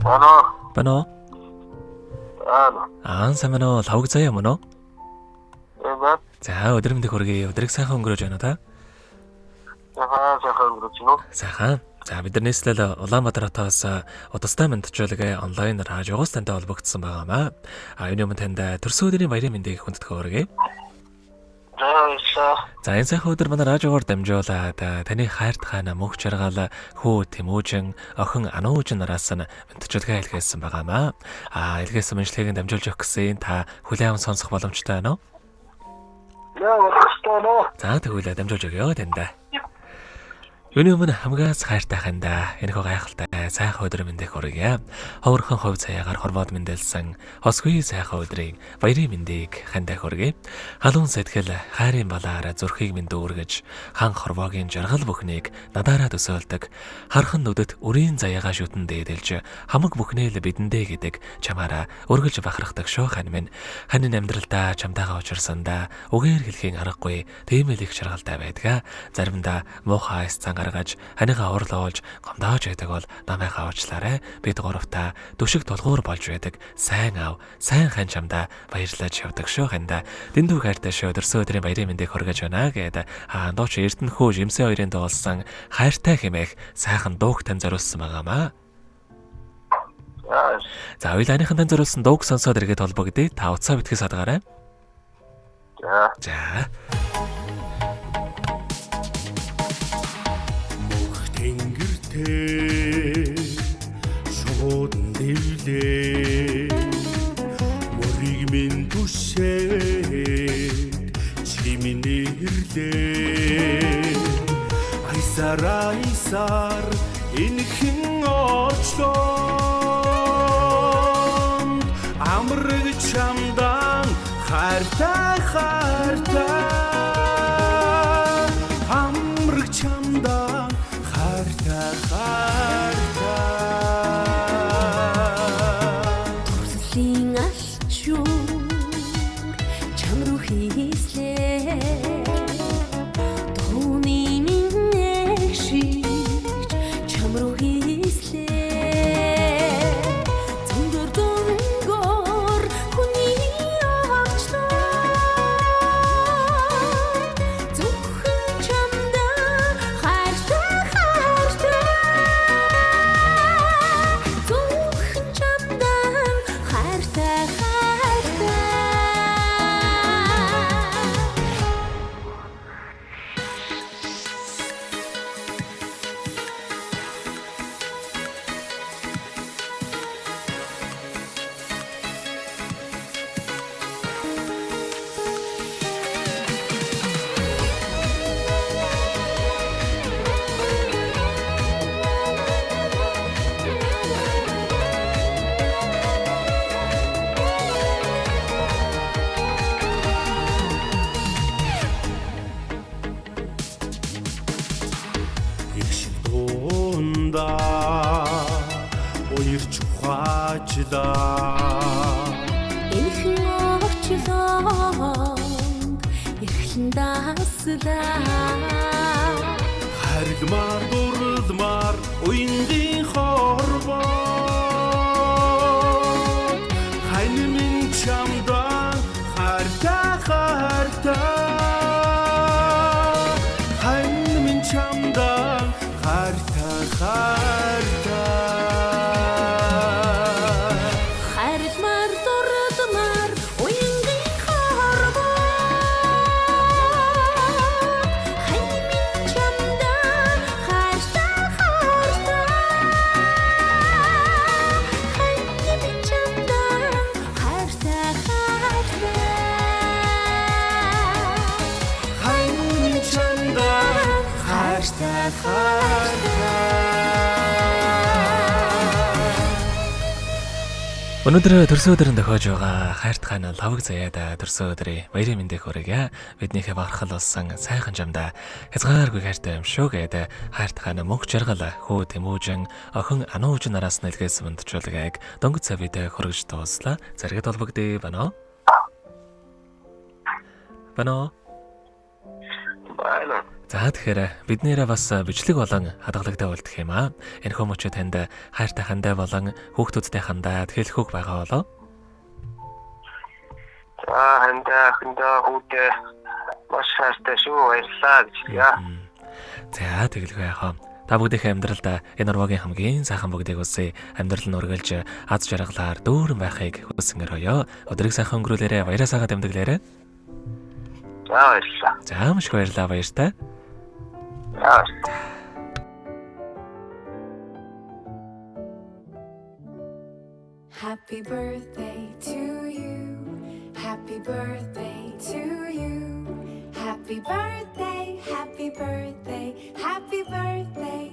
Bano. Samano лавг заяа мөн үү? За өдөр мэндийг хүргэе. Өдрийг сайхан өнгөрөөж байна та. Сайхан өнгөрөөж байна уу? Сайхан. За бид нар нийслэл Улаанбаатар хотоос удастай мэндчилгээ онлайнаар хааж угаас тантай холбогдсон байгаамаа. Юуны өмнө танд төрсөн өдрийн баярын мэндийг хүндэтгэх хүргэе. За энэ сайхан өдөр манай радиогоор дамжуулаад таны хайрт хаана мөнх жаргал хүү Тэмүүжин охин Ануужин нараас нь мэндчилгээ илгээсэн байгаамаа. Илгээсэн мэндчилгээг дамжуулж өгөх гэсэн та хүлээвэн сонсох боломжтой байна уу? За тэгвэл дамжуулж өгье танд. Юуны өмнө хамгаас хайртай хандаа энэхүү гайхалтай сайхан өдөр мэндийг хүргье. Ховорхон хувь цаягаар хормоод мэндэлсэн хосгүй сайхан өдрийн баярын мэндийг хандаа хүргье. Халуун сэтгэл хайрын балаар зүрхийг минь дүүргэж хан хорвоогийн жаргал бүхнийг надаараа төсөөлдөг. Хархан нүдэт үрийн заяагаа шүтэн дээдэлж хамаг бүхнээ л бидэндээ гэдэг чамаараа өргөлж бахархдаг шоо хань минь. Хань амьдралдаа чамтайгаа учирсандаа үгээр хэлхийн аргагүй тийм л их жаргалтай байдгаа. Заримдаа муухай цанга гаргаж ханигаа урлуулж гомдоож байдаг бол намайгаа уучлаарай. Бид гуравтаа дүшиг тулгуур болж байдаг. Сайн аав, сайн хань чамдаа баярлаж явдаг шүү ханда. Дэндүү хайртай шүү өдөрсөн өдрийн баярын мэндийг хүргэж байна гэдэг. Дооч Эрдэнэхүү Жимсээ хоёрын дуулсан хайртай хэмээх сайхан дууг тань зориулсан байгаамаа. За ойлааныхан тань зориулсан дууг сонсоод иргэд холбогдъё. Та утсаа битгий садгаарай. За. Шууд дэвлээ мөрийг минь түшээ чимийн нэрлээ айсаар энхэн очлоо амрыг чамдан хайртай амрыг чамдан Төрслийн алчуур чам руу хийслээ тооны минь шигч чам руу хийслээ зөндөр дөнгөр хүний очлоо зөвхөн чамдаа хайртай Уярч ухаачлаа энхэн очлоонд эрхлэн дааслаа харилмаар дурлмаар уянгийн хорвоо хань минь чамдан хайртай хань минь чамдан хайртай Өнөөдөр төрсөн өдрөнд тохиож байгаа хайрт хаана лавг заяад төрсөн өдрийн баярын мэндийг хүргье. Биднийхээ бахархал болсон сайхан жамдаа хязгааргүй хайртай юм шүү гэдэг хайрт хаана мөнх жаргал хүү Тэмүүжин охин Ануужин нараас нэлгээсэн мэндчилгээг дөнгөж цавид хүргэж дууслаа. Зэрэгэд холбогдъё байна. За тэгэхээр бид нэрээ бас бичлэг болон хадгалагтай болдох юм аа. Энэхүү мөчөө танд хайртай хандаа болон хүүхдүүдтэй хандаад хэлэх үг байгаа болоо. За хандаа хүүтэй маш хайртай шүү. Баярлалаа гэж яа. За тэгэлгүй яхаа. Та бүгдийнхээ амьдралд энэ урвагийн хамгийн сайхан бүгдийг үсэ амьдрал нь үргэлж аз жаргалаар дүүрэн байхыг хүсэн өрөөё. Өдрийг сайхан өнгөрүүлээрэ, баяраа сайхан дамжуулаарэ. За баярлалаа. За маш их баярлалаа, баяртай. За. Happy birthday to you. Happy birthday to you. Happy birthday, happy birthday, happy birthday